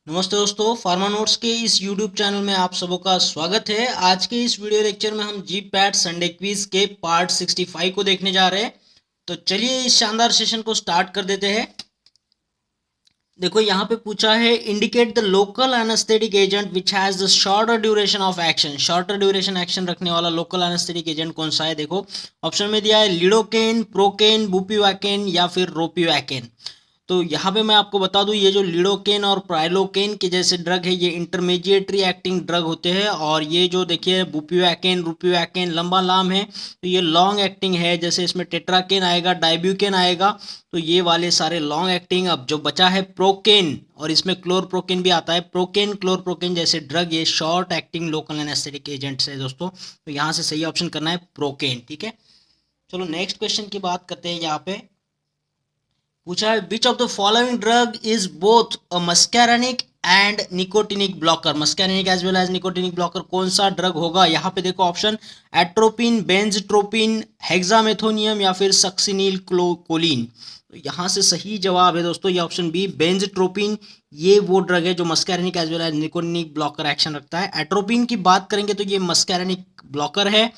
नमस्ते दोस्तों, pharma notes के इस यूट्यूब चैनल में आप सबों का स्वागत है। आज के इस वीडियो लेक्चर में हम जी पैट संडे क्विज के पार्ट 65 को देखने जा रहे हैं। तो चलिए इस शानदार सेशन को स्टार्ट कर देते हैं। देखो यहाँ पे पूछा है, indicate the local anaesthetic agent which has the shorter duration of action. Shorter duration action रखने वाला लोकल एनेस्थेटिक एजेंट कौन सा है। देखो ऑप्शन में दिया है लिडोकेन, प्रोकेन, बुपिवैकेन या फिर रोपिवैकेन। तो यहाँ पे मैं आपको बता दूं, ये जो लिडोकेन और प्राइलोकेन के जैसे ड्रग है ये इंटरमीडिएटरी एक्टिंग ड्रग होते हैं, और ये जो देखिए बुपिवैकेन, रुपिवैकेन लंबा नाम है तो ये लॉन्ग एक्टिंग है। जैसे इसमें टेट्राकेन आएगा, डाइब्यूकेन आएगा, तो ये वाले सारे लॉन्ग एक्टिंग। अब जो बचा है प्रोकेन, और इसमें क्लोरप्रोकेन भी आता है। प्रोकेन, क्लोरप्रोकेन जैसे ड्रग ये short acting local anaesthetic agents है दोस्तों। तो यहाँ से सही ऑप्शन करना है प्रोकेन। ठीक है, चलो नेक्स्ट क्वेश्चन की बात करते हैं। यहाँ पे पूछा है, which of the following drug is both a muscarinic and nicotinic blocker. Muscarinic as well as nicotinic blocker कौन सा ड्रग होगा। यहाँ पे देखो ऑप्शन एट्रोपिन, बेंजट्रोपिन, हेक्सामेथोनियम या फिर सक्सिनिल कोलिन। तो यहाँ से सही जवाब है दोस्तों ये ऑप्शन बी, बेंजट्रोपिन। ये वो ड्रग है जो muscarinic as well as nicotinic blocker action रखता है। एट्रोपिन की बात करेंगे तो ये मस्कैरेनिक ब्लॉकर है।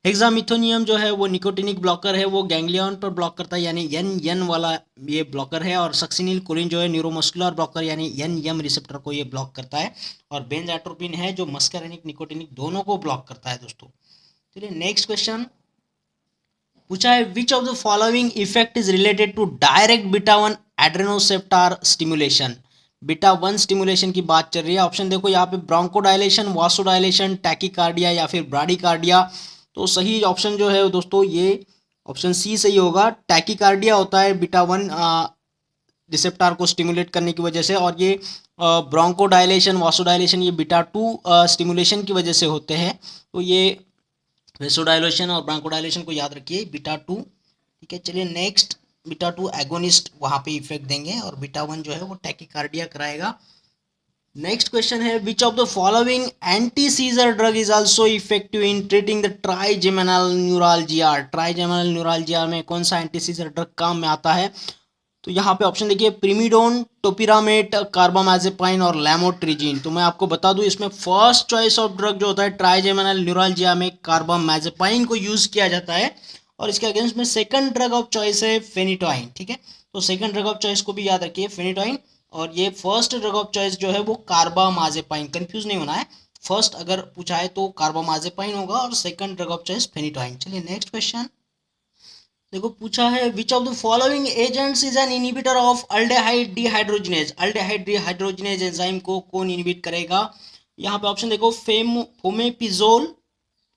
हेक्सामिथोनियम जो है वो निकोटिनिक ब्लॉकर है, वो गैंग्लियन पर ब्लॉक करता है यानी एन एन वाला ये ब्लॉकर है। और सक्सिनिल कोलिन जो है न्यूरोमस्कुलर ब्लॉकर यानी एन एम रिसेप्टर को ये ब्लॉक करता है। और बेंजाट्रोपिन है जो मस्कैरेनिक निकोटिनिक दोनों को ब्लॉक करता है दोस्तों। चलिए नेक्स्ट क्वेश्चन पूछा है, which of the following effect is related to direct beta one adrenoceptor stimulation. Beta one stimulation की बात चल रही है। ऑप्शन देखो यहाँ पे ब्रोंकोडायलेशन, वासोडायलेशन, टैकीकार्डिया या फिर ब्राडीकार्डिया। तो सही ऑप्शन जो है दोस्तों ये ऑप्शन सी सही होगा। टैकीकार्डिया होता है बीटा वन रिसेप्टार को स्टिमुलेट करने की वजह से, और ये ब्रोंकोडायलेशन, वासोडायलेशन ये बीटा टू स्टिमुलेशन की वजह से होते हैं। तो ये वेसोडायलेशन और ब्रोंकोडायलेशन को याद रखिए, बीटा टू। ठीक है, चलिए नेक्स्ट, बीटा टू एगोनिस्ट वहाँ पे इफेक्ट देंगे और बीटा वन जो है वो टैकीकार्डिया कराएगा। नेक्स्ट क्वेश्चन है, which of the following anti scissor drug is also effective in treating the trigeminal neuralgia. Trigeminal neuralgia में कौन सा एंटी सीजर ड्रग काम में आता है। तो यहाँ पे ऑप्शन देखिए, प्रीमिडोन, टोपिरामेट, कार्बामाजेपाइन और लैमोट्रिजीन। तो मैं आपको बता दूं इसमें फर्स्ट चॉइस ऑफ ड्रग जो होता है ट्राइजेमिनल न्यूरालजिया में कार्बामाजेपाइन को यूज किया जाता है, और इसके अगेंस्ट में सेकंड ड्रग ऑफ चॉइस है फेनिटोइन। ठीक है, तो सेकंड ड्रग ऑफ चॉइस को भी याद रखिए, फेनिटोइन। और ये फर्स्ट ड्रग ऑफ चॉइस जो है वो कार्बामाजेपाइन, कंफ्यूज नहीं होना है। फर्स्ट अगर पूछा है तो कार्बामाजेपाइन होगा और second drug of choice phenytoin. चलिए नेक्स्ट क्वेश्चन देखो पूछा है, which of the following agents is an inhibitor of aldehyde dehydrogenase. Aldehyde dehydrogenase enzyme को कौन इनिबिट करेगा। यहाँ पे ऑप्शन देखो, फोमेपिजोल,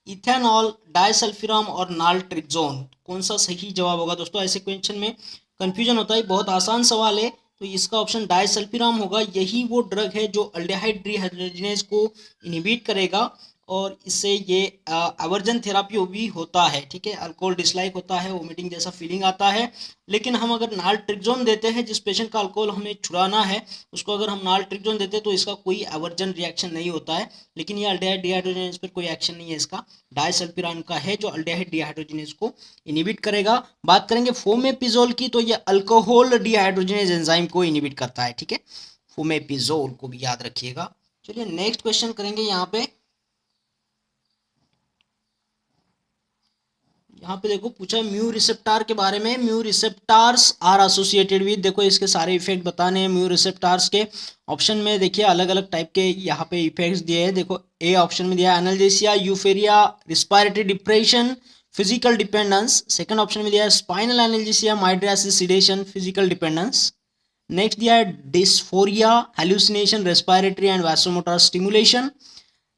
इथेनॉल, डायसल्फिरम और नाल्ट्रिक्सोन। कौन सा सही जवाब होगा दोस्तों। ऐसे क्वेश्चन में कंफ्यूजन होता है, बहुत आसान सवाल है। तो इसका ऑप्शन डायसल्फिरम होगा। यही वो ड्रग है जो अल्डेहाइड डिहाइड्रोजिनेज को इनिबिट करेगा, और इससे ये एवर्जन थेरापी भी होता है। ठीक है, अल्कोहल डिसलाइक होता है, वोमिटिंग जैसा फीलिंग आता है। लेकिन हम अगर नाल्ट्रिक्सोन देते हैं, जिस पेशेंट का अल्कोहल हमें छुड़ाना है उसको अगर हम नाल्ट्रिक्सोन देते हैं तो इसका कोई एवर्जन रिएक्शन नहीं होता है। लेकिन ये अल्डेहाइड डिहाइड्रोजिनेज पर कोई एक्शन नहीं है इसका। डायसल्फिरान का है जो अल्डेहाइड डिहाइड्रोजिनेज को इनिबिट करेगा। बात करेंगे फोमेपिजोल की, तो ये अल्कोहल डिहाइड्रोजिनेज एंजाइम को इनिबिट करता है। ठीक है, फोमेपिजोल को भी याद रखिएगा। चलिए नेक्स्ट क्वेश्चन करेंगे। यहाँ पे देखो पूछा म्यू रिसेप्टार के बारे में। Mu receptors are associated with, देखो इसके सारे इफेक्ट बताने हैं म्यू रिसेप्टार्स के। ऑप्शन में देखिए अलग अलग टाइप के यहाँ पे इफेक्ट्स दिए हैं। देखो ए ऑप्शन में दिया है analgesia, euphoria, respiratory depression, physical dependence. Second option में दिया है spinal analgesia, mydriasis, sedation, physical dependence. Next दिया है dysphoria, hallucination, respiratory and vasomotor stimulation.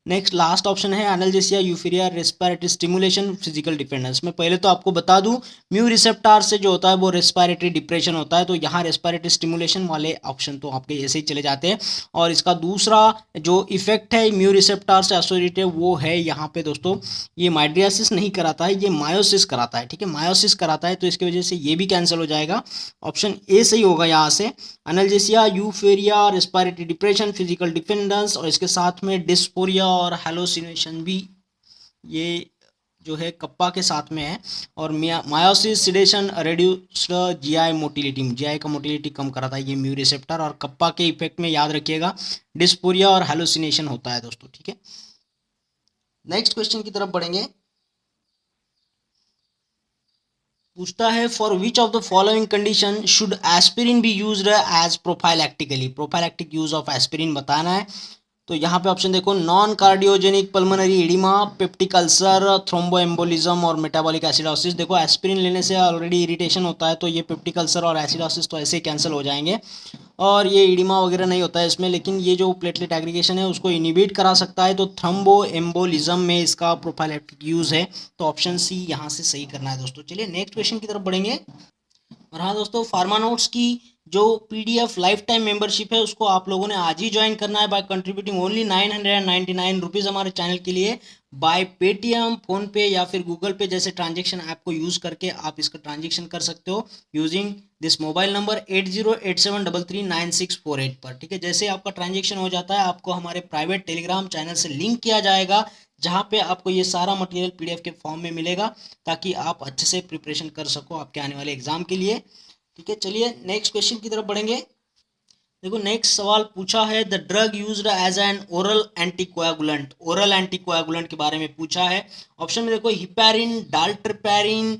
Next last option है analgesia, euphoria, respiratory stimulation, physical dependence. मैं पहले तो आपको बता दूं, म्यू रिसेप्टार से जो होता है वो रेस्पिरेटरी डिप्रेशन होता है, तो यहाँ रेस्पिरेटरी स्टिमुलेशन वाले ऑप्शन तो आपके ऐसे ही चले जाते हैं। और इसका दूसरा जो इफेक्ट है म्यू रिसेप्टार से एसोसिएटेड वो है यहाँ पे दोस्तों, ये माइड्रियासिस नहीं कराता है, ये मायोसिस कराता है। ठीक है, मायोसिस कराता है, तो इसकी वजह से ये भी कैंसिल हो जाएगा। ऑप्शन ए सही होगा यहाँ से, analgesia, euphoria, respiratory depression, physical dependence, और इसके साथ में डिस्फोरिया और हेलोसिनेशन भी ये जो है कप्पा के साथ में है, और miosis sedation reduced GI motility, GI का मोटिलिटी कम कराता है ये म्यू रिसेप्टर, और कप्पा के इफेक्ट में याद रखिएगा डिस्पोरिया और हेलुसिनेशन होता है दोस्तों, ठीक है। नेक्स्ट क्वेश्चन की तरफ बढ़ेंगे। पूछता है for which of the following condition should aspirin be used as prophylactically, prophylactic use of aspirin बताना है। तो यहाँ पे ऑप्शन देखो, non cardiogenic pulmonary oedema, peptic ulcer, thromboembolism और मेटाबॉलिक एसिडोसिस। देखो एस्पिरिन लेने से ऑलरेडी इरिटेशन होता है, तो ये पेप्टिक अल्सर और एसिडोसिस तो ऐसे ही कैंसिल हो जाएंगे, और ये एडिमा वगैरह नहीं होता है इसमें, लेकिन ये जो प्लेटलेट एग्रीगेशन है उसको इनिबिट करा सकता है, तो थ्रोम्बोएम्बोलिज्म में इसका प्रोफाइलैक्टिक यूज है, तो ऑप्शन सी यहाँ से सही करना है दोस्तों। चलिए नेक्स्ट क्वेश्चन की तरफ बढ़ेंगे। और हाँ दोस्तों, फार्मा नोट्स की जो पीडीएफ लाइफ टाइम मेंबरशिप है उसको आप लोगों ने आज ही ज्वाइन करना है बाय कंट्रीब्यूटिंग ओनली 999 रुपीज़ हमारे चैनल के लिए, बाय पेटीएम, फोन पे या फिर गूगल पे जैसे ट्रांजेक्शन ऐप को यूज़ करके आप इसका ट्रांजेक्शन कर सकते हो यूजिंग दिस मोबाइल नंबर 8087339648 पर, ठीक है। जैसे आपका ट्रांजेक्शन हो जाता है आपको हमारे प्राइवेट टेलीग्राम चैनल से लिंक किया जाएगा, जहाँ पे आपको ये सारा मटेरियल पीडीएफ के फॉर्म में मिलेगा, ताकि आप अच्छे से प्रिपरेशन कर सको आपके आने वाले एग्जाम के लिए, ठीक है। चलिए नेक्स्ट क्वेश्चन की तरफ बढ़ेंगे। देखो नेक्स्ट सवाल पूछा है, the drug used as an oral anticoagulant, oral anticoagulant के बारे में पूछा है। ऑप्शन में देखो, हिपैरिन, डाल्ट्रिपैरिन,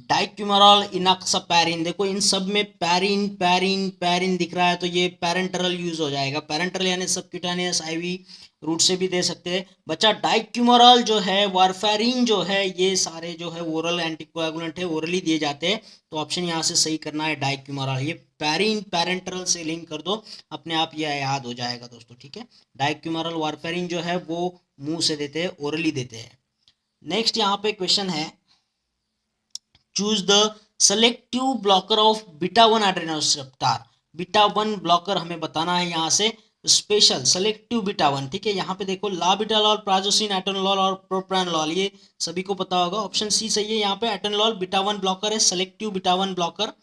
डाइक्यूमेरॉल, इनॉक्सापैरिन। देखो इन सब में पैरिन पैरिन पैरिन दिख रहा है, तो ये पैरेंटरल यूज हो जाएगा। पैरेंटरल यानी सबक्यूटेनियस आईवी रूट से भी दे सकते हैं। बच्चा डाइक्यूमेरॉल जो है, वारफेरिन जो है, ये सारे जो है ओरल एंटीकोएगुलेंट है, ओरली दिए जाते हैं, तो ऑप्शन यहाँ से सही करना है डाइक्यूमेरॉल। ये पैरिन पैरेंटरल से लिंक कर दो, अपने आप ये याद हो जाएगा दोस्तों, ठीक है। डाइक्यूमेरॉल, वारफेरिन जो है वो मुंह से देते हैं, ओरली देते हैं। नेक्स्ट यहाँ पे क्वेश्चन है, choose the selective blocker of beta 1 adrenoreceptor. Beta 1 blocker हमें बताना है यहाँ से, स्पेशल सेलेक्टिव बीटा 1, ठीक है। यहाँ पे देखो, लाबिटालॉल, प्राजोसिन, एटेनोलॉल और प्रोप्रानोलॉल, ये सभी को पता होगा, ऑप्शन सी सही है। यहाँ पे एटेनोलॉल बीटा 1 ब्लॉकर है, सेलेक्टिव बीटा 1 ब्लॉकर।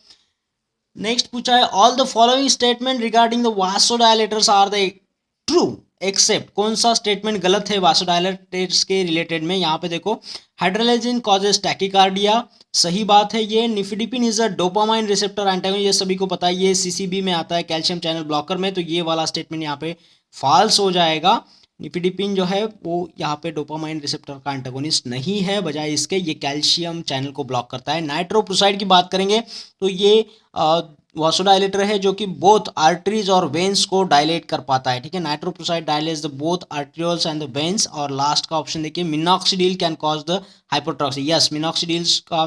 नेक्स्ट पूछा है, all the following statement regarding the vasodilators are the true except. कौन सा स्टेटमेंट गलत है वासोडायलेटर्स के रिलेटेड में? यहाँ पे देखो, हाइड्रोलाइजिन कॉजेज टैकिकार्डिया, सही बात है ये। Nifedipine is a dopamine receptor antagonist, ये सभी को पता है, ये सीसीबी में आता है, कैल्शियम चैनल ब्लॉकर में, तो ये वाला स्टेटमेंट यहाँ पे फॉल्स हो जाएगा। निफिडिपिन जो है वो यहाँ पे डोपामाइन रिसेप्टर का एंटागोनिस्ट नहीं है, बजाय इसके ये कैल्शियम चैनल को ब्लॉक करता है। नाइट्रोप्रोसाइड की बात करेंगे तो ये वासोडायलेटर है जो कि बोथ आर्टरीज और वेन्स को डायलेट कर पाता है, ठीक है। Nitroprusside dilates the both arterioles and the veins. और लास्ट का ऑप्शन देखिए, minoxidil can cause the hypertrichosis. Yes, minoxidils का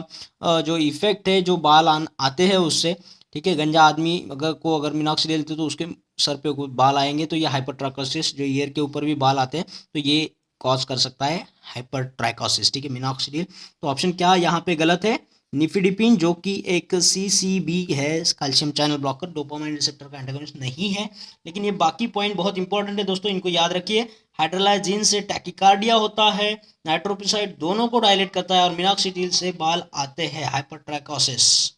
जो इफेक्ट है, जो बाल आते हैं उससे, ठीक है। गंजा आदमी अगर मिनॉक्सिडिल लेते तो उसके सर पे कुछ बाल आएंगे, तो ये हाइपरट्राइकोसिस, जो ईयर के ऊपर भी बाल आते हैं, तो ये कॉज कर सकता है हाइपरट्राइकोसिस, ठीक है, मिनॉक्सिडिल। तो ऑप्शन क्या यहाँ पे गलत है? निफिडिपिन जो कि एक सीसीबी है, calcium channel blocker, dopamine receptor का एंटागोनिस्ट नहीं है। लेकिन ये बाकी पॉइंट बहुत इंपॉर्टेंट है दोस्तों, इनको याद रखिए। हाइड्रोलाइजिन से टैकिकार्डिया होता है, नाइट्रोप्रोसाइड दोनों को डायलेट करता है, और मिनॉक्सिडिल से बाल आते हैं, हाइपरट्राइकोसिस।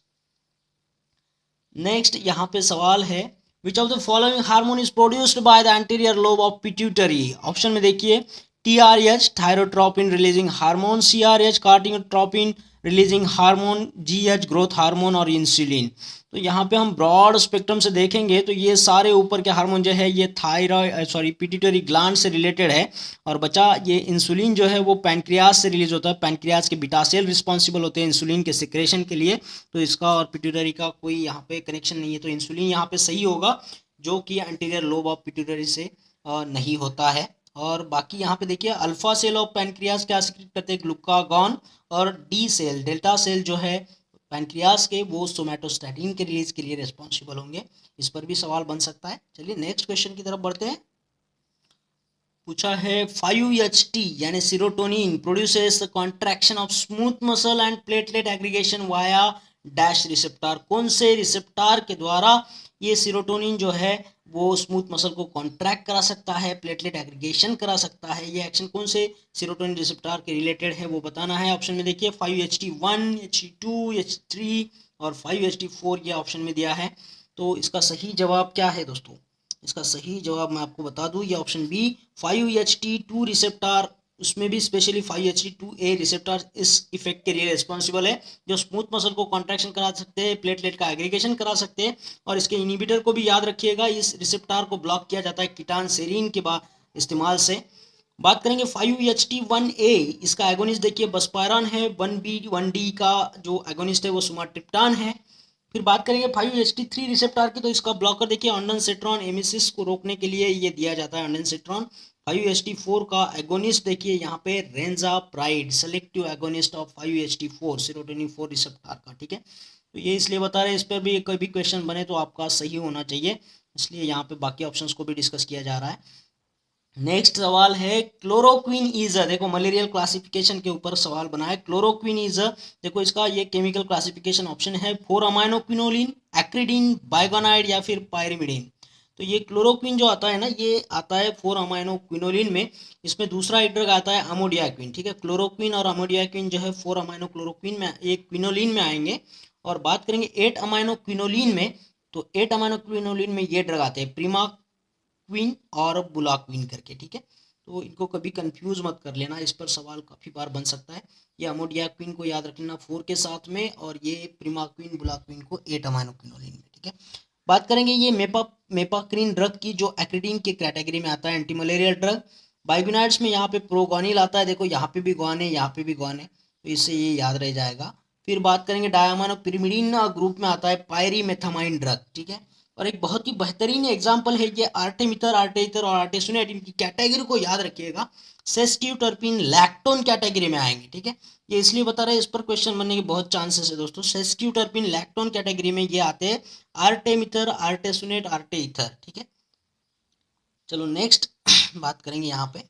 नेक्स्ट यहाँ पे सवाल है, which of the following hormone is produced by the anterior lobe of pituitary. Option में देखिए, TRH thyrotropin releasing hormone, CRH corticotropin releasing hormone, GH growth hormone और इंसुलिन। तो यहाँ पे हम ब्रॉड स्पेक्ट्रम से देखेंगे तो ये सारे ऊपर के हार्मोन जो है ये पिट्यूटरी ग्लैंड से रिलेटेड है। और बचा ये इंसुलिन जो है वो पैनक्रियास से रिलीज होता है, पैनक्रियास के बीटा सेल रिस्पॉन्सिबल होते हैं इंसुलिन के सिक्रेशन के लिए, तो इसका और पिट्यूटरी का कोई यहाँ पे कनेक्शन नहीं है, तो इंसुलिन यहाँ पे सही होगा, जो कि एंटीरियर लोब ऑफ पिट्यूटरी से नहीं होता है। और बाकी यहाँ पे देखिए, अल्फा सेल ऑफ पैनक्रियास क्या सिक्रेट करते हैं? ग्लूकागॉन। और डी सेल, डेल्टा सेल जो है पैनक्रियास के, वो सोमैटोस्टैटिन के रिलीज के लिए रिस्पॉन्सिबल होंगे। इस पर भी सवाल बन सकता है। चलिए नेक्स्ट क्वेश्चन की तरफ बढ़ते हैं। पूछा है 5HT यानी serotonin produces the contraction of smooth muscle and platelet aggregation via dash receptor. कौन से रिसेप्टर के द्वारा ये सीरोटोनिन जो है वो स्मूथ मसल को कॉन्ट्रैक्ट करा सकता है, प्लेटलेट एग्रीगेशन करा सकता है? ये एक्शन कौन से सीरोटोनिन रिसेप्टर के रिलेटेड है वो बताना है। ऑप्शन में देखिए, 5HT1, HT2, H3 और 5HT4 ये ऑप्शन में दिया है। तो इसका सही जवाब क्या है दोस्तों? इसका सही जवाब मैं आपको बता दूं, ये ऑप्शन बी 5HT2 रिसेप्टर उसमें भी स्पेशली 5-HT2A रिसेप्टर इस इफेक्ट के लिए रिस्पॉन्सिबल है, जो स्मूथ मसल को कॉन्ट्रैक्शन करा सकते हैं, प्लेटलेट का एग्रीगेशन करा सकते हैं। और इसके इनिबिटर को भी याद रखिएगा, इस रिसेप्टर को ब्लॉक किया जाता है कीटान सेरीन के बाद इस्तेमाल से। बात करेंगे 5-HT1A, इसका एगोनिस्ट देखिए बस्पायरॉन है। 1B 1D का जो एगोनिस्ट है वो सुमाट्रिप्टान है। फिर बात करेंगे 5-HT3 रिसेप्टर की, तो इसका ब्लॉकर देखिए ऑन्डनसेट्रॉन एमिसिस को रोकने के लिए ये दिया जाता है ऑन्डनसेट्रॉन। 5-HT4 का एगोनिस्ट देखिए यहाँ पे renzapride, selective agonist of 5-HT4 serotonin 4 receptor का, ठीक है। तो ये इसलिए बता रहे हैं, इस पर भी कोई भी क्वेश्चन बने तो आपका सही होना चाहिए, इसलिए यहाँ पे बाकी ऑप्शंस को भी डिस्कस किया जा रहा है। नेक्स्ट सवाल है क्लोरोक्विन इज अ, देखो मलेरियल क्लासिफिकेशन के ऊपर सवाल बना है। क्लोरोक्विन इज अ, देखो इसका ये केमिकल क्लासिफिकेशन ऑप्शन है 4-अमाइनोक्विनोलिन, एक्रिडीन, बाइगोनाइड या फिर पायरिमिडीन। तो ये क्लोरोक्विन जो आता है ना, ये आता है 4-अमाइनोक्विनोलिन में। इसमें दूसरा एक ड्रग आता है अमोडियाक्विन, ठीक है। क्लोरोक्विन और अमोडियाक्विन जो है 4-अमाइनोक्लोरोक्विन में, एक क्विनोलिन में आएंगे। और बात करेंगे 8-अमाइनोक्विनोलिन में, तो 8-अमाइनोक्विनोलिन में ये ड्रग आते हैं प्रीमा क्वीन और बुलाक्वीन करके, ठीक है। तो इनको कभी कंफ्यूज मत कर लेना, इस पर सवाल काफ़ी बार बन सकता है। ये अमोडिया क्वीन को याद रख लेना 4 के साथ में, और ये प्रीमाक्वीन बुलाक्वीन को 8-अमाइनोक्विनोलिन में, ठीक है। बात करेंगे ये मेपाक्रीन ड्रग की, जो एक्रिडीन के कैटेगरी में आता है, एंटी मलेरियल ड्रग। बाइगोनाइड्स में यहाँ पे प्रोगोनिल आता है, देखो यहाँ पे भी गॉन है, यहाँ पे भी गॉन है, तो इससे ये याद रह जाएगा। फिर बात करेंगे डायमाइनोपिरिमिडीन ग्रुप में आता है पायरीमेथामाइन ड्रग, ठीक है। और एक बहुत ही बेहतरीन एग्जाम्पल है ये आर्टेमिथर, आर्टेइथर और आर्टेसुनेट, इनकी कैटेगरी को याद रखिएगा, सेस्टिव टर्पिन लैक्टोन कैटेगरी में आएंगे, ठीक है। ये इसलिए बता रहे हैं, इस पर क्वेश्चन बनने के बहुत चांसेस है दोस्तों। सेस्टिव टर्पिन लैक्टोन कैटेगरी में ये आते हैं आर्टेमिथर, आर्टेसुनेट, आर्टेइथर, ठीक है। चलो नेक्स्ट बात करेंगे यहाँ पे।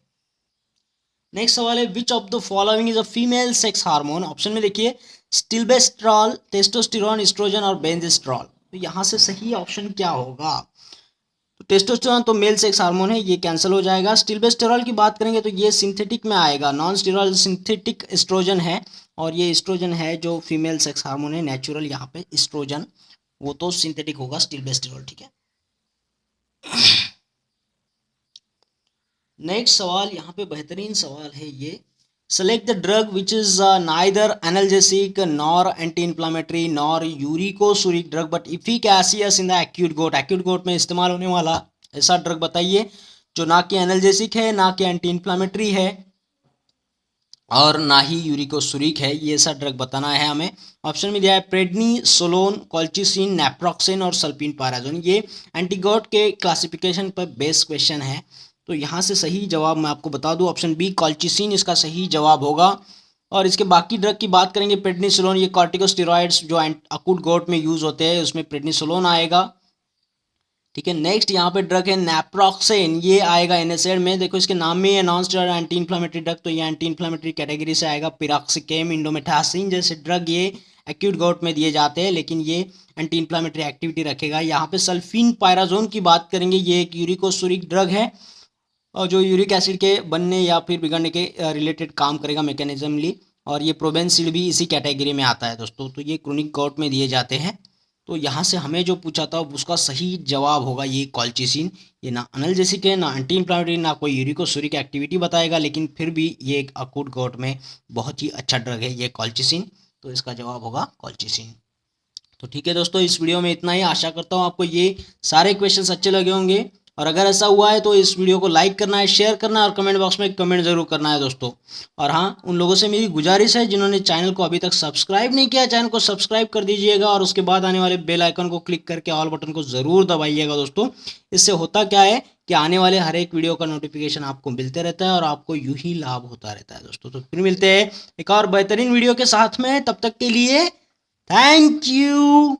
नेक्स्ट सवाल है which of the following is a female sex hormone. Option में देखिए स्टिल्बेस्ट्रॉल, टेस्टोस्टेरोन, एस्ट्रोजन और बेंजेस्ट्रॉल। तो यहाँ से सही ऑप्शन क्या होगा? तो टेस्टोस्टेरोन तो मेल सेक्स हार्मोन है, ये कैंसिल हो जाएगा। स्टिल्बेस्टेरॉल की बात करेंगे तो ये सिंथेटिक में आएगा, नॉन स्टेरॉल सिंथेटिक एस्ट्रोजन है, और ये एस्ट्रोजन है जो फीमेल सेक्स हार्मोन है, नेचुरल यहाँ पे एस्ट्रोजन, वो तो सिंथेटिक होगा स्टिल्बेस्टेरॉल, ठीक है। नेक्स्ट सवाल यहाँ पे बेहतरीन सवाल है ये, select the drug which is neither analgesic nor anti inflammatory nor uricosuric drug but efficacious in the acute gout. Acute gout में इस्तेमाल होने वाला ऐसा ड्रग बताइए जो ना कि एनाल्जेसिक है, ना कि एंटी इन्फ्लामेटरी है, और ना ही यूरिकोसुरिक है। ये ऐसा ड्रग बताना है हमें। ऑप्शन में दिया है प्रेडनिसोलोन, कॉल्चिसिन, नैप्रोक्सिन और सल्फीनपाराजोन। ये एंटीगोट के क्लासिफिकेशन पर बेस्ड क्वेश्चन है, तो यहाँ से सही जवाब मैं आपको बता दूं, ऑप्शन बी कॉल्चिसिन इसका सही जवाब होगा। और इसके बाकी ड्रग की बात करेंगे, प्रेडनिसोलोन, ये कॉर्टिकोस्टेरॉइड्स जो अकूट गोट में यूज होते हैं उसमें प्रेडनिसोलोन आएगा, ठीक है। नेक्स्ट यहाँ पे ड्रग है नैप्रोक्सेन, ये आएगा एनएसएड में, देखो इसके नाम में है non steroid anti inflammatory drug, तो ये एंटी इन्फ्लामेटरी कैटेगरी से आएगा। पिरोक्सिकेम, इंडोमेथासिन जैसे ड्रग ये एक्यूट गोट में दिए जाते हैं, लेकिन ये एंटी इन्फ्लामेटरी एक्टिविटी रखेगा। यहाँ पे सल्फीनपाराजोन की बात करेंगे, ये एक यूरिकोसुरिक ड्रग है, और जो यूरिक एसिड के बनने या फिर बिगड़ने के रिलेटेड काम करेगा मैकेनिज्मली, और ये प्रोबेंसिल भी इसी कैटेगरी में आता है दोस्तों। तो ये क्रोनिक गोट में दिए जाते हैं। तो यहाँ से हमें जो पूछा था उसका सही जवाब होगा ये कॉल्चिसिन। ये ना एनाल्जेसिक है, ना एंटी इन्फ्लामेटरी, ना कोई यूरिकोसुरिक एक्टिविटी बताएगा, लेकिन फिर भी ये एक अकूट गोट में बहुत ही अच्छा ड्रग है ये कॉल्चिसिन, तो इसका जवाब होगा कॉल्चिसिन। तो ठीक है दोस्तों, इस वीडियो में इतना ही। आशा करता हूँ आपको ये सारे क्वेश्चंस अच्छे लगे होंगे, और अगर ऐसा हुआ है तो इस वीडियो को लाइक करना है, शेयर करना है, और कमेंट बॉक्स में कमेंट जरूर करना है दोस्तों। और हाँ, उन लोगों से मेरी गुजारिश है जिन्होंने चैनल को अभी तक सब्सक्राइब नहीं किया, चैनल को सब्सक्राइब कर दीजिएगा, और उसके बाद आने वाले बेल आइकन को क्लिक करके ऑल बटन को ज़रूर दबाइएगा दोस्तों। इससे होता क्या है कि आने वाले हर एक वीडियो का नोटिफिकेशन आपको मिलते रहता है, और आपको यूं ही लाभ होता रहता है दोस्तों। तो फिर मिलते हैं एक और बेहतरीन वीडियो के साथ में, तब तक के लिए थैंक यू।